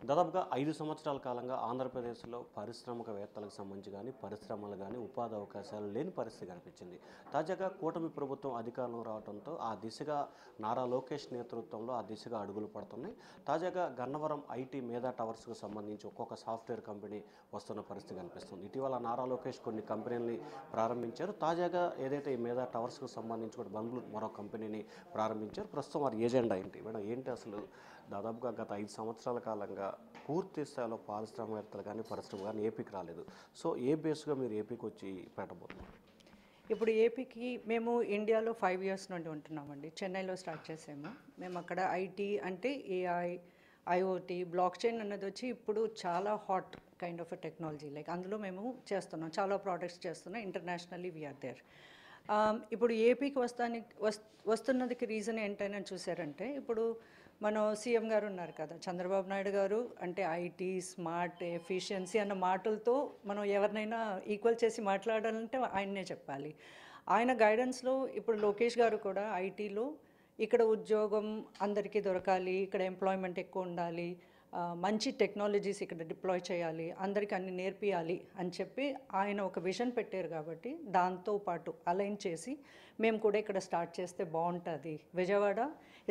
దాదాపుగా 5 సంవత్సరాల కాలంగా ఆంధ్రప్రదేశ్లో పారిశ్రామికవేత్తలకు సంబంధించి కానీ పరిశ్రమలు కానీ ఉపాధి అవకాశాలు లేని పరిస్థితి కనిపించింది. తాజాగా కూటమి ప్రభుత్వం అధికారంలో రావడంతో ఆ దిశగా నారా లోకేష్ నేతృత్వంలో ఆ దిశగా అడుగులు పడుతున్నాయి. తాజాగా గన్నవరం ఐటీ మేధా టవర్స్కు సంబంధించి ఒక్కొక్క సాఫ్ట్వేర్ కంపెనీ వస్తున్న పరిస్థితి కనిపిస్తుంది. ఇటీవల నారా లోకేష్ కొన్ని కంపెనీలని ప్రారంభించారు. తాజాగా ఏదైతే ఈ మేధా టవర్స్కు సంబంధించి కూడా బెంగళూరు మరో కంపెనీని ప్రారంభించారు. ప్రస్తుతం వారి ఏజెండా ఏంటి మేడం, ఏంటి అసలు దాదాపుగా గత 5 సంవత్సరాల కాలంగా పూర్తి స్థాయిలో పారిశ్రామికవేత్తలు కానీ పరిశ్రమ కానీ ఏపీకి రాలేదు. సో ఏ బేస్గా మీరు ఏపీకి వచ్చి పెట్టబోతున్నారు? ఇప్పుడు ఏపీకి మేము ఇండియాలో 5 ఇయర్స్ నుండి ఉంటున్నామండి. చెన్నైలో స్టార్ట్ చేసాము. మేము అక్కడ ఐటీ అంటే ఏఐ, ఐఓటీ, బ్లాక్ చైన్ అన్నది వచ్చి ఇప్పుడు చాలా hot kind of technology. Like అందులో మేము చేస్తున్నాం, చాలా ప్రోడక్ట్స్ చేస్తున్నాం. Internationally we are there. ఇప్పుడు ఏపీకి వస్తున్నదికి రీజన్ ఏంటని చూసారంటే, ఇప్పుడు మన సీఎం గారు ఉన్నారు కదా, చంద్రబాబు నాయుడు గారు. అంటే ఐటీ, స్మార్ట్, ఎఫిషియన్సీ అన్న మాటలతో మనం ఎవరినైనా ఈక్వల్ చేసి మాట్లాడాలంటే ఆయన్నే చెప్పాలి. ఆయన గైడెన్స్లో ఇప్పుడు లోకేష్ గారు కూడా ఐటీలో ఇక్కడ ఉద్యోగం అందరికీ దొరకాలి, ఇక్కడ ఎంప్లాయ్మెంట్ ఎక్కువ ఉండాలి, మంచి టెక్నాలజీస్ ఇక్కడ డిప్లాయ్ చేయాలి, అందరికీ అన్ని నేర్పియాలి అని చెప్పి ఆయన ఒక విజన్ పెట్టారు. కాబట్టి దాంతో పాటు అలైన్ చేసి మేము కూడా ఇక్కడ స్టార్ట్ చేస్తే బాగుంటుంది. Vijayawada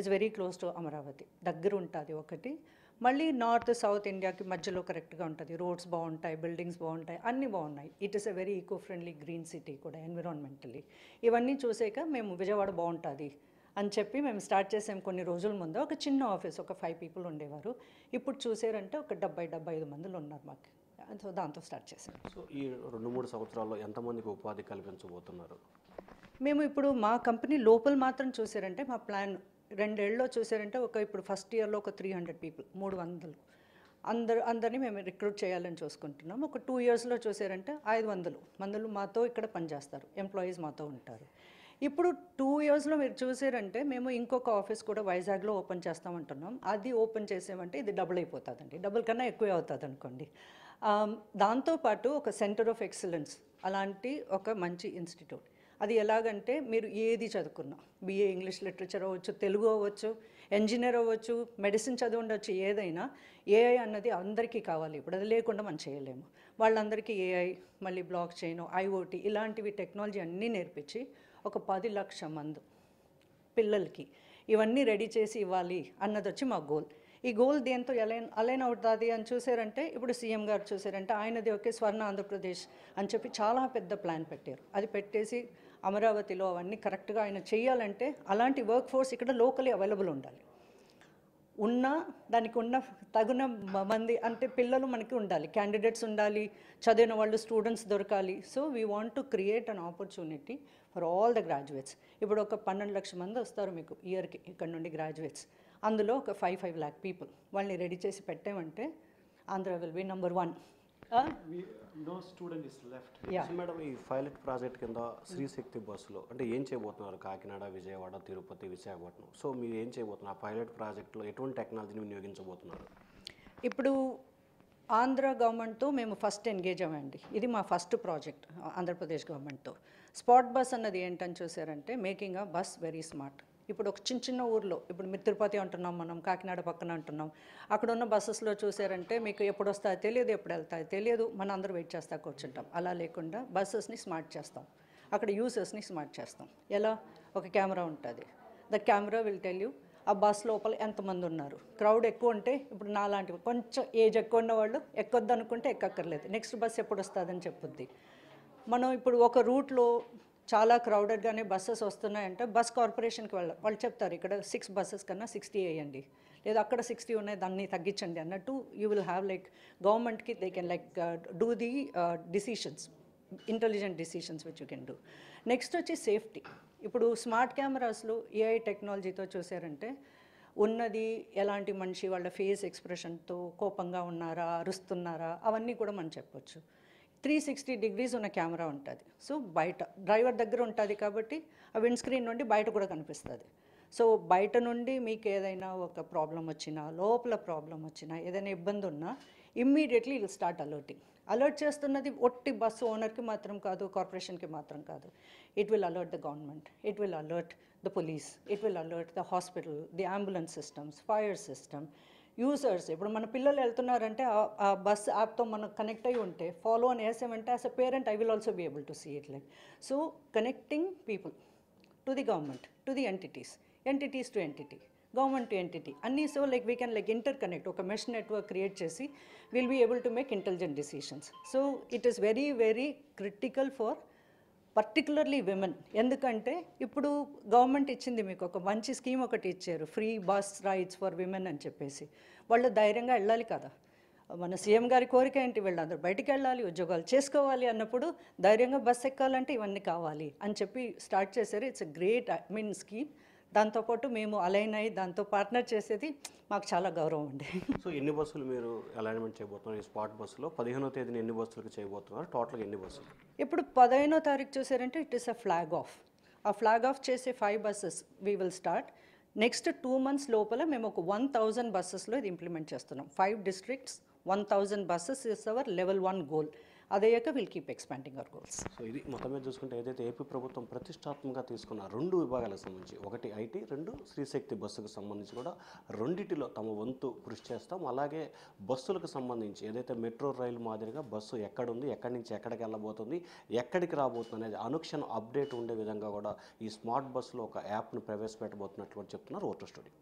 is very close to Amaravati, దగ్గర ఉంటుంది ఒకటి. మళ్ళీ నార్త్ సౌత్ ఇండియాకి మధ్యలో కరెక్ట్గా ఉంటుంది. రోడ్స్ బాగుంటాయి, బిల్డింగ్స్ బాగుంటాయి, అన్నీ బాగున్నాయి. It is a very eco friendly green city కూడా ఎన్విరాన్మెంటలీ. ఇవన్నీ చూసాక మేము విజయవాడ బాగుంటుంది అని చెప్పి మేము స్టార్ట్ చేసాము. కొన్ని రోజుల ముందు ఒక చిన్న ఆఫీస్, ఒక 5 పీపుల్ ఉండేవారు. ఇప్పుడు చూసారంటే ఒక 70-75 మందిలో ఉన్నారు మాకు. సో దాంతో స్టార్ట్ చేసాము. సో ఈ 2-3 సంవత్సరాల్లో ఎంతమందికి ఉపాధి కల్పించబోతున్నారు? మేము ఇప్పుడు మా కంపెనీ లోపల మాత్రం చూసారంటే మా ప్లాన్ 2 ఏళ్ళలో చూసారంటే ఇప్పుడు ఫస్ట్ ఇయర్లో ఒక 300 పీపుల్, 300 అందరినీ మేము రిక్రూట్ చేయాలని చూసుకుంటున్నాం. ఒక 2 ఇయర్స్లో చూసారంటే 500 మందులు మాతో ఇక్కడ పనిచేస్తారు, ఎంప్లాయీస్ మాతో ఉంటారు. ఇప్పుడు 2 ఇయర్స్లో మీరు చూసారంటే మేము ఇంకొక ఆఫీస్ కూడా వైజాగ్లో ఓపెన్ చేస్తామంటున్నాం. అది ఓపెన్ చేసామంటే ఇది డబుల్ అయిపోతుందండి, డబుల్ కన్నా ఎక్కువే అవుతుంది అనుకోండి. దాంతోపాటు ఒక సెంటర్ ఆఫ్ ఎక్సలెన్స్ అలాంటి ఒక మంచి ఇన్స్టిట్యూట్. అది ఎలాగంటే మీరు ఏది చదువుకున్నా, బిఏ ఇంగ్లీష్ లిటరేచర్ అవ్వచ్చు, తెలుగు అవ్వచ్చు, ఇంజనీర్ అవ్వచ్చు, మెడిసిన్ చదివి ఉండొచ్చు, ఏదైనా ఏఐ అన్నది అందరికీ కావాలి. ఇప్పుడు అది లేకుండా మనం చేయలేము. వాళ్ళందరికీ ఏఐ, మళ్ళీ బ్లాక్ చైన్, ఐఓటీ ఇలాంటివి టెక్నాలజీ అన్నీ నేర్పించి ఒక 10 లక్షల మంది పిల్లలకి ఇవన్నీ రెడీ చేసి ఇవ్వాలి అన్నది వచ్చి మా గోల్. ఈ గోల్ దేంతో అలైన్ అవుతుంది అని చూసారంటే, ఇప్పుడు సీఎం గారు చూసారంటే ఆయనది ఒకే స్వర్ణ ఆంధ్రప్రదేశ్ అని చెప్పి చాలా పెద్ద ప్లాన్ పెట్టారు. అది పెట్టేసి అమరావతిలో అవన్నీ కరెక్ట్గా ఆయన చేయాలంటే అలాంటి వర్క్ ఫోర్స్ ఇక్కడ లోకలీ అవైలబుల్ ఉండాలి. దానికి ఉన్న తగిన మంది అంటే పిల్లలు మనకి ఉండాలి, క్యాండిడేట్స్ ఉండాలి, చదివిన వాళ్ళు స్టూడెంట్స్ దొరకాలి. So we want to create an opportunity for all the graduates. ఇప్పుడు ఒక 12 లక్షల మంది వస్తారు మీకు ఇయర్కి ఇక్కడ నుండి గ్రాడ్యుయేట్స్. అందులో ఒక 5 lakh పీపుల్ వాళ్ళని రెడీ చేసి పెట్టామంటే Andhra will be number 1. No student is left. Madam, ఈ పైలట్ ప్రాజెక్ట్ కింద శ్రీశక్తి బస్సులో అంటే ఏం చేయబోతున్నారు? కాకినాడ, విజయవాడ, తిరుపతి, విశాఖపట్నం. సో మీరు ఏం చేయబోతున్నారు? ఆ పైలట్ ప్రాజెక్ట్లో ఎటువంటి టెక్నాలజీని వినియోగించబోతున్నారు? ఇప్పుడు ఆంధ్ర గవర్నమెంట్తో మేము ఫస్ట్ ఎంగేజ్ అవ్వండి. ఇది మా first project Andhra Pradesh గవర్నమెంట్తో. Spot bus అన్నది ఏంటని చూసారంటే, making a bus very smart. ఇప్పుడు ఒక చిన్న ఊర్లో, ఇప్పుడు మీరు తిరుపతి అంటున్నాం, మనం కాకినాడ పక్కన అంటున్నాం, అక్కడ ఉన్న బస్సెస్లో చూసారంటే మీకు ఎప్పుడు వస్తాయో తెలియదు, ఎప్పుడు వెళ్తాయో తెలియదు, మన అందరూ వెయిట్ చేస్తా కూర్చుంటాం. అలా లేకుండా బస్సెస్ని స్మార్ట్ చేస్తాం, అక్కడ యూజర్స్ని స్మార్ట్ చేస్తాం. ఎలా? ఒక కెమెరా ఉంటుంది, the camera will tell you ఆ బస్ లోపల ఎంతమంది ఉన్నారు. క్రౌడ్ ఎక్కువ ఉంటే, ఇప్పుడు నాలాంటివి కొంచెం ఏజ్ ఎక్కువ ఉన్న వాళ్ళు ఎక్కొద్దు అనుకుంటే ఎక్కక్కర్లేదు, నెక్స్ట్ బస్ ఎప్పుడు వస్తుందని చెప్పుద్ది. మనం ఇప్పుడు ఒక రూట్లో చాలా క్రౌడెడ్గానే బస్సెస్ వస్తున్నాయంటే బస్ కార్పొరేషన్కి వాళ్ళు చెప్తారు ఇక్కడ 6 బస్సెస్ కన్నా 60 వేయండి, లేదా అక్కడ 60 ఉన్నాయి దాన్ని తగ్గించండి అన్నట్టు. యూ విల్ హ్యావ్ లైక్ గవర్నమెంట్కి they can like do the decisions, intelligent decisions which you can do. Next వచ్చి సేఫ్టీ. ఇప్పుడు స్మార్ట్ కెమెరాస్లో ఏఐ టెక్నాలజీతో చూసారంటే ఉన్నది ఎలాంటి మనిషి వాళ్ళ ఫేస్ ఎక్స్ప్రెషన్తో కోపంగా ఉన్నారా, అరుస్తున్నారా, అవన్నీ కూడా మనం చెప్పొచ్చు. 360 degrees ఉన్న కెమెరా ఉంటుంది. సో బయట డ్రైవర్ దగ్గర ఉంటుంది కాబట్టి ఆ విండ్ స్క్రీన్ నుండి బయట కూడా కనిపిస్తుంది. సో బయట నుండి మీకు ఏదైనా ఒక ప్రాబ్లం వచ్చినా, లోపల ప్రాబ్లం వచ్చినా, ఏదైనా ఇబ్బంది ఉన్నా immediately will start alerting. Alert చేస్తున్నది ఒట్టి బస్సు ఓనర్కి మాత్రం కాదు, కార్పొరేషన్కి మాత్రం కాదు. It will alert the government, it will alert the police, it will alert the hospital, the ambulance systems, fire system, users ఇప్పుడు మన పిల్లలు వెళ్తున్నారంటే ఆ బస్ యాప్తో మనం కనెక్ట్ అయి ఉంటే ఫాలో అని వేసామంటే as a parent I will also be able to see it like so connecting people to the government to the entities to entity government to entity అన్నీ so like we can like interconnect ఒక mesh network create చేసి will be able to make intelligent decisions so it is very very critical for particularly women ఎందుకంటే ఇప్పుడు government ఇచ్చింది మీకు ఒక మంచి scheme ఒకటి ఇచ్చారు free bus rides for women అని చెప్పేసి వాళ్ళు ధైర్యంగా వెళ్ళాలి కదా మన సీఎం గారి కోరిక ఏంటి వీళ్ళందరూ బయటికి వెళ్ళాలి ఉద్యోగాలు చేసుకోవాలి అన్నప్పుడు ధైర్యంగా బస్ ఎక్కాలంటే ఇవన్నీ కావాలి అని చెప్పి స్టార్ట్ చేశారు ఇట్స్ ఎ గ్రేట్ స్కీమ్ దాంతోపాటు మేము అలైన్ అయ్యి దాంతో పార్ట్నర్ చేసేది మాకు చాలా గౌరవం అండి సో ఎన్ని బస్సులు మీరు అలైన్మెంట్ చేయబోతున్నారు ఈ స్పాట్ బస్సులో 15వ తేదీన ఎన్ని బస్సులకు చేయబోతున్నారు టోటల్గా ఎన్ని బస్సులు ఇప్పుడు 15వ తారీఖు చూసారంటే it is a flag of ఆ ఫ్లాగ్ ఆఫ్ చేసే 5 buses we will start next 2 months లోపల మేము ఒక 1000 బస్సెస్లో ఇది ఇంప్లిమెంట్ చేస్తున్నాం 5 districts 1000 buses is our level 1 goal అదయ్యాక will keep expanding our goals so ఇది మొత్తం మీద చూసుకుంటే ఏదైతే ఏపీ ప్రభుత్వం ప్రతిష్టాత్మకంగా తీసుకున్న 2 విభాగాలకు సంబంధించి ఒకటి ఐటీ 2 శ్రీశక్తి బస్సుకు సంబంధించి కూడా రెండిటిలో తమ వంతు కృషి చేస్తాం అలాగే బస్సులకు సంబంధించి ఏదైతే మెట్రో రైలు మాదిరిగా బస్సు ఎక్కడుంది ఎక్కడి నుంచి ఎక్కడికి వెళ్ళబోతుంది ఎక్కడికి రాబోతుంది అనేది అనుక్షణం అప్డేట్ ఉండే విధంగా కూడా ఈ స్మార్ట్ బస్సులో ఒక యాప్ను ప్రవేశపెట్టబోతున్నట్లు కూడా చెప్తున్నారు ఓటర్ స్టూడియో.